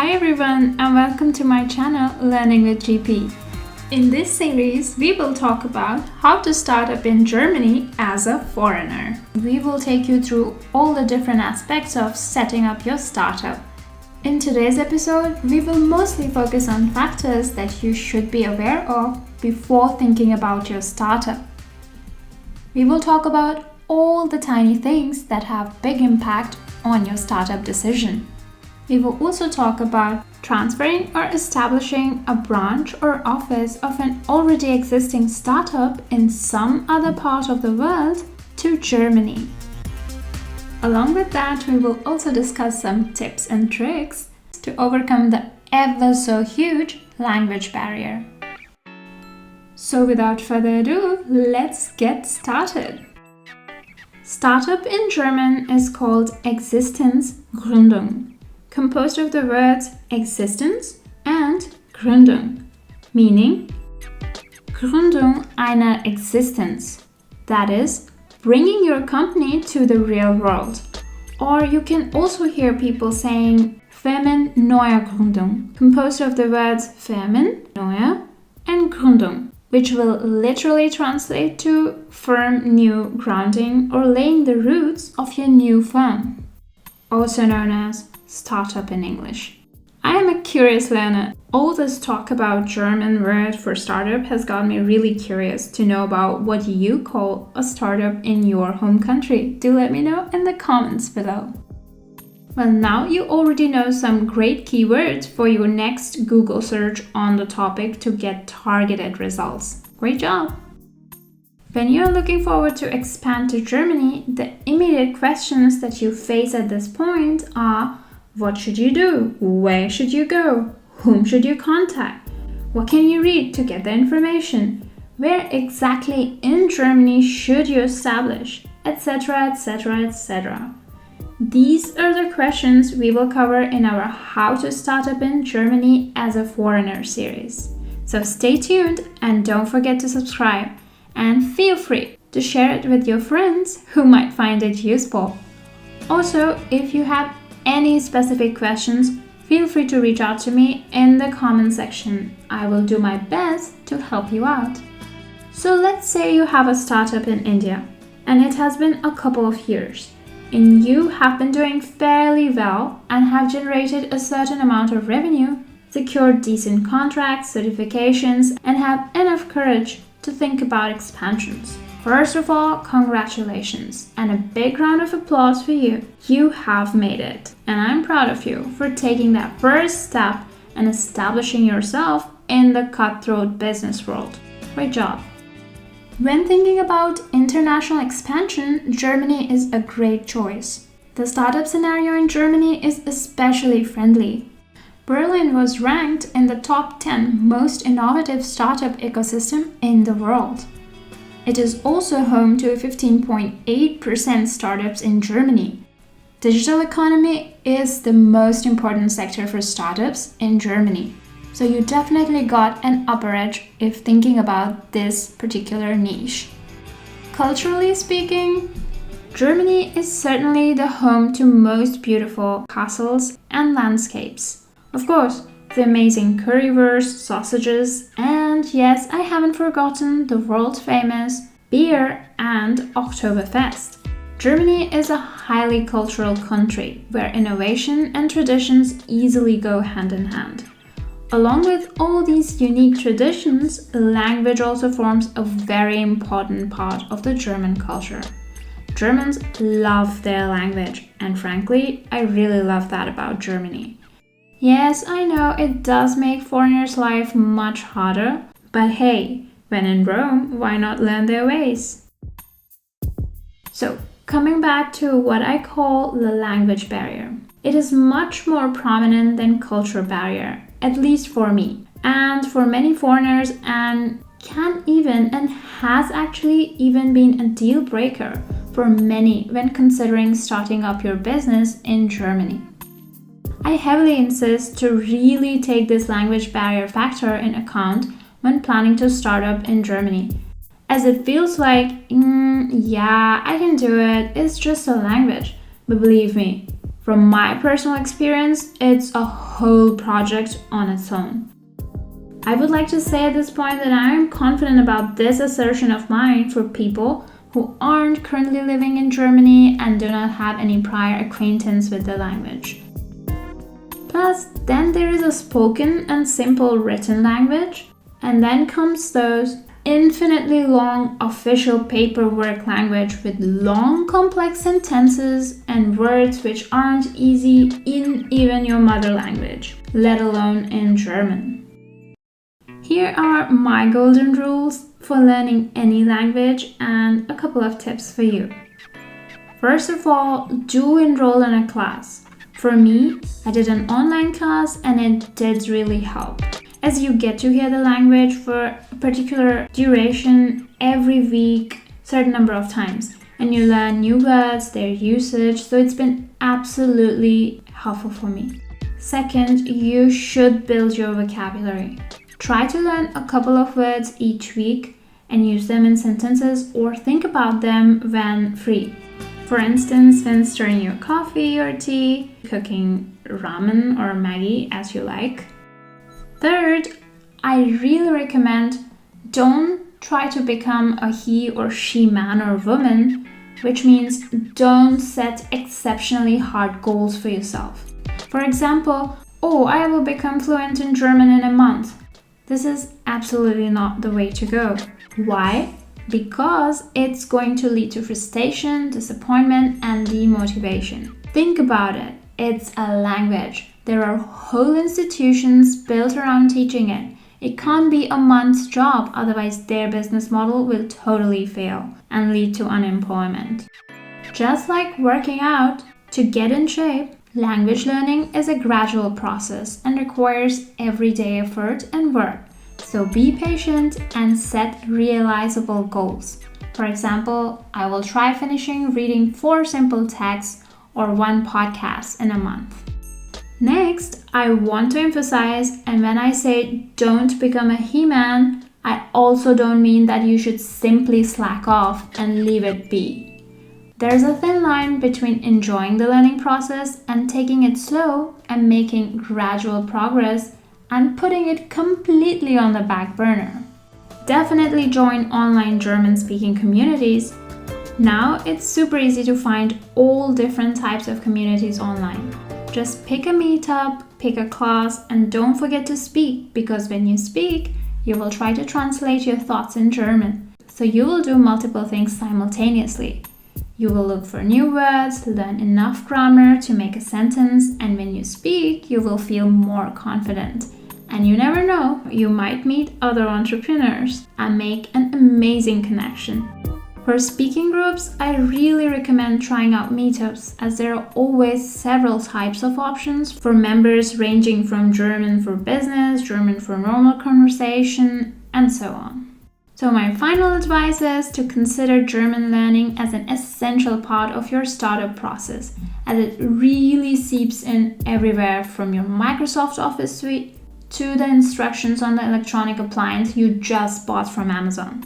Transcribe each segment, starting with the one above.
Hi everyone and welcome to my channel Learning with GP. In this series, we will talk about how to start up in Germany as a foreigner. We will take you through all the different aspects of setting up your startup. In today's episode, we will mostly focus on factors that you should be aware of before thinking about your startup. We will talk about all the tiny things that have big impact on your startup decision. We will also talk about transferring or establishing a branch or office of an already existing startup in some other part of the world to Germany. Along with that, we will also discuss some tips and tricks to overcome the ever so huge language barrier. So without further ado, let's get started. Startup in German is called Existenzgründung, composed of the words Existenz and Gründung, meaning Gründung einer Existenz, that is, bringing your company to the real world. Or you can also hear people saying Firmenneugründung, composed of the words Firmen, neue, and Gründung, which will literally translate to firm new grounding or laying the roots of your new firm, also known as startup in English. I am a curious learner. All this talk about German word for startup has got me really curious to know about what you call a startup in your home country. Do let me know in the comments below. Well, now you already know some great keywords for your next Google search on the topic to get targeted results. Great job! When you're looking forward to expand to Germany, the immediate questions that you face at this point are: what should you do? Where should you go? Whom should you contact? What can you read to get the information? Where exactly in Germany should you establish? Etc, etc, etc. These are the questions we will cover in our How to Start Up in Germany as a Foreigner series. So stay tuned and don't forget to subscribe. And feel free to share it with your friends who might find it useful. Also, if you have any specific questions, feel free to reach out to me in the comment section. I will do my best to help you out. So let's say you have a startup in India and it has been a couple of years and you have been doing fairly well and have generated a certain amount of revenue, secured decent contracts, certifications, and have enough courage to think about expansions. First of all, congratulations and a big round of applause for you. You have made it, and I'm proud of you for taking that first step and establishing yourself in the cutthroat business world. Great job! When thinking about international expansion, Germany is a great choice. The startup scenario in Germany is especially friendly. Berlin was ranked in the top 10 most innovative startup ecosystem in the world. It is also home to 15.8% startups in Germany. Digital economy is the most important sector for startups in Germany. So you definitely got an upper edge if thinking about this particular niche. Culturally speaking, Germany is certainly the home to most beautiful castles and landscapes. Of course, the amazing currywurst, sausages, and yes, I haven't forgotten the world-famous beer and Oktoberfest. Germany is a highly cultural country where innovation and traditions easily go hand in hand. Along with all these unique traditions, language also forms a very important part of the German culture. Germans love their language, and frankly, I really love that about Germany. Yes, I know it does make foreigners' life much harder, but hey, when in Rome, why not learn their ways? So, coming back to what I call the language barrier. It is much more prominent than culture barrier, at least for me, and for many foreigners, and can even and has actually even been a deal breaker for many when considering starting up your business in Germany. I heavily insist to really take this language barrier factor in account when planning to start up in Germany, as it feels like, yeah, I can do it, it's just a language. But believe me, From my personal experience, it's a whole project on its own. I would like to say at this point that I am confident about this assertion of mine for people who aren't currently living in Germany and do not have any prior acquaintance with the language. Plus, then there is a spoken and simple written language, and then comes those infinitely long official paperwork language with long complex sentences and words which aren't easy in even your mother language, let alone in German. Here are my golden rules for learning any language and a couple of tips for you. First of all, do enroll in a class. For me, I did an online class and it did really help, as you get to hear the language for a particular duration every week, certain number of times, and you learn new words, their usage, so it's been absolutely helpful for me. Second, you should build your vocabulary. Try to learn a couple of words each week and use them in sentences or think about them when free. For instance, when stirring your coffee or tea, cooking ramen or Maggi as you like. Third, I really recommend don't try to become a he or she man or woman, which means don't set exceptionally hard goals for yourself. For example, I will become fluent in German in a month. This is absolutely not the way to go. Why? Because it's going to lead to frustration, disappointment, and demotivation. Think about it. It's a language. There are whole institutions built around teaching it. It can't be a month's job, otherwise their business model will totally fail and lead to unemployment. Just like working out, to get in shape, language learning is a gradual process and requires everyday effort and work. So be patient and set realizable goals. For example, I will try finishing reading 4 simple texts or 1 podcast in a month. Next, I want to emphasize, and when I say don't become a he-man, I also don't mean that you should simply slack off and leave it be. There's a thin line between enjoying the learning process and taking it slow and making gradual progress and putting it completely on the back burner. Definitely join online German-speaking communities. Now it's super easy to find all different types of communities online. Just pick a meetup, pick a class, and don't forget to speak, because when you speak, you will try to translate your thoughts in German. So you will do multiple things simultaneously. You will look for new words, learn enough grammar to make a sentence, and when you speak, you will feel more confident. And you never know, you might meet other entrepreneurs and make an amazing connection. For speaking groups, I really recommend trying out meetups, as there are always several types of options for members, ranging from German for business, German for normal conversation, and so on. So my final advice is to consider German learning as an essential part of your startup process, as it really seeps in everywhere, from your Microsoft Office suite to the instructions on the electronic appliance you just bought from Amazon.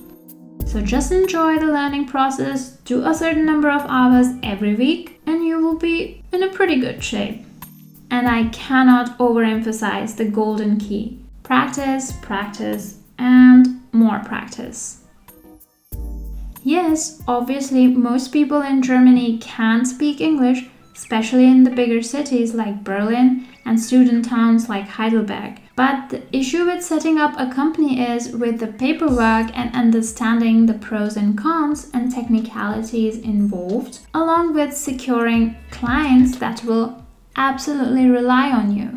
So just enjoy the learning process, do a certain number of hours every week, and you will be in a pretty good shape. And I cannot overemphasize the golden key: practice, practice, and more practice. Yes, obviously most people in Germany can speak English, especially in the bigger cities like Berlin and student towns like Heidelberg. But the issue with setting up a company is with the paperwork and understanding the pros and cons and technicalities involved, along with securing clients that will absolutely rely on you.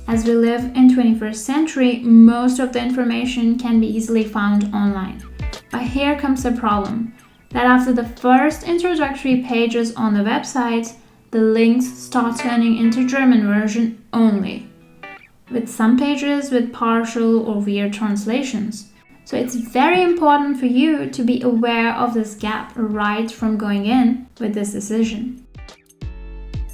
As we live in 21st century, most of the information can be easily found online. But here comes the problem, that after the first introductory pages on the website, the links start turning into German version only, with some pages with partial or weird translations. So it's very important for you to be aware of this gap right from going in with this decision.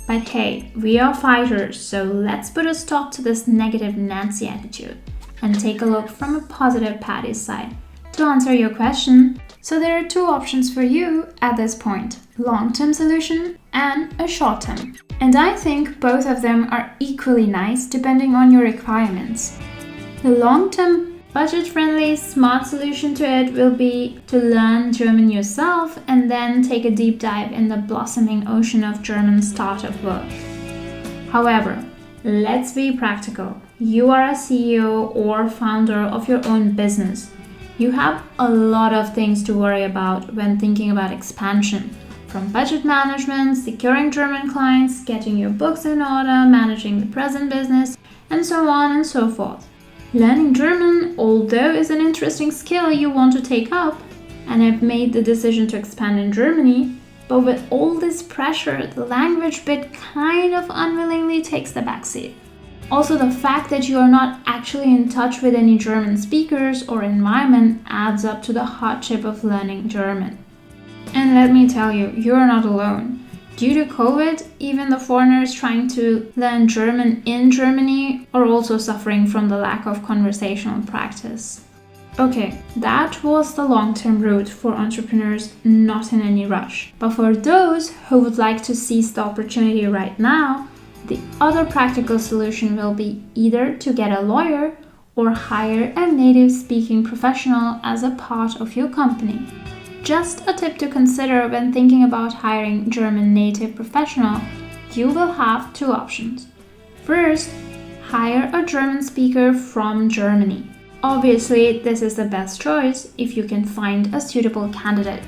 But hey, we are fighters, so let's put a stop to this negative Nancy attitude and take a look from a positive Patty's side. To answer your question, so there are 2 options for you at this point: long-term solution and a short term. And I think both of them are equally nice depending on your requirements. The long-term, budget-friendly, smart solution to it will be to learn German yourself and then take a deep dive in the blossoming ocean of German startup world. However, let's be practical. You are a CEO or founder of your own business. You have a lot of things to worry about when thinking about expansion. From budget management, securing German clients, getting your books in order, managing the present business, and so on and so forth. Learning German, although is an interesting skill you want to take up, and I've made the decision to expand in Germany, but with all this pressure, the language bit kind of unwillingly takes the backseat. Also, the fact that you are not actually in touch with any German speakers or environment adds up to the hardship of learning German. And let me tell you, you're not alone. Due to COVID, even the foreigners trying to learn German in Germany are also suffering from the lack of conversational practice. Okay, that was the long-term route for entrepreneurs not in any rush. But for those who would like to seize the opportunity right now, the other practical solution will be either to get a lawyer or hire a native speaking professional as a part of your company. Just a tip to consider when thinking about hiring German native professional, you will have two options. First, hire a German speaker from Germany. Obviously, this is the best choice if you can find a suitable candidate.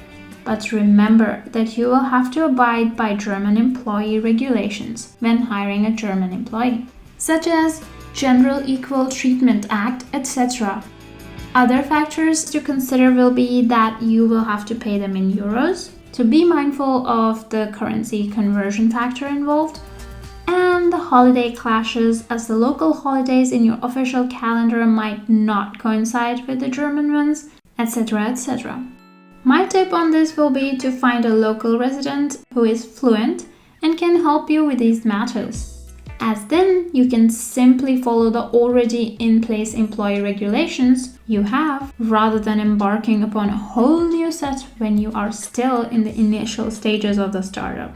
But remember that you will have to abide by German employee regulations when hiring a German employee, such as General Equal Treatment Act, etc. Other factors to consider will be that you will have to pay them in euros, to be mindful of the currency conversion factor involved, and the holiday clashes, as the local holidays in your official calendar might not coincide with the German ones, etc. etc. My tip on this will be to find a local resident who is fluent and can help you with these matters, as then you can simply follow the already in place employee regulations you have rather than embarking upon a whole new set when you are still in the initial stages of the startup.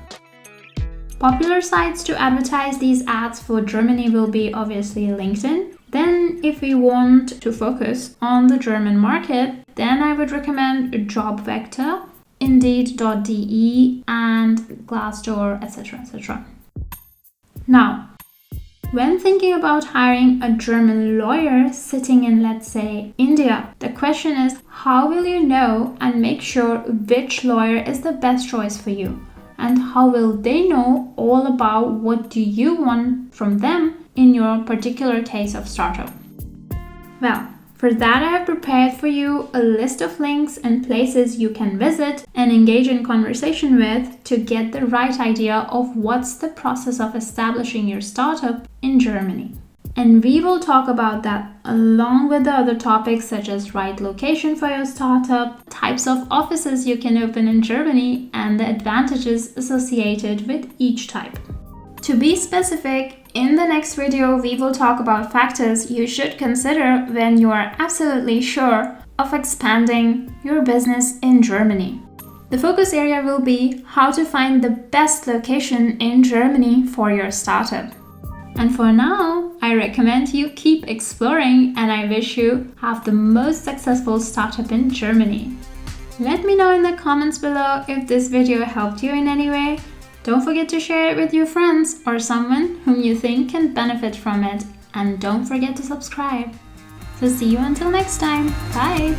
Popular sites to advertise these ads for Germany will be obviously LinkedIn. Then if we want to focus on the German market, then I would recommend JobVector, Indeed.de and Glassdoor, etc. etc. Now, when thinking about hiring a German lawyer sitting in, let's say, India, the question is, how will you know and make sure which lawyer is the best choice for you? And how will they know all about what do you want from them in your particular case of startup? Well, for that I have prepared for you a list of links and places you can visit and engage in conversation with to get the right idea of what's the process of establishing your startup in Germany. And we will talk about that along with the other topics such as right location for your startup, types of offices you can open in Germany, and the advantages associated with each type. To be specific, in the next video we will talk about factors you should consider when you are absolutely sure of expanding your business in Germany. The focus area will be how to find the best location in Germany for your startup. And for now, I recommend you keep exploring and I wish you have the most successful startup in Germany. Let me know in the comments below if this video helped you in any way. Don't forget to share it with your friends or someone whom you think can benefit from it. And don't forget to subscribe. So see you until next time. Bye!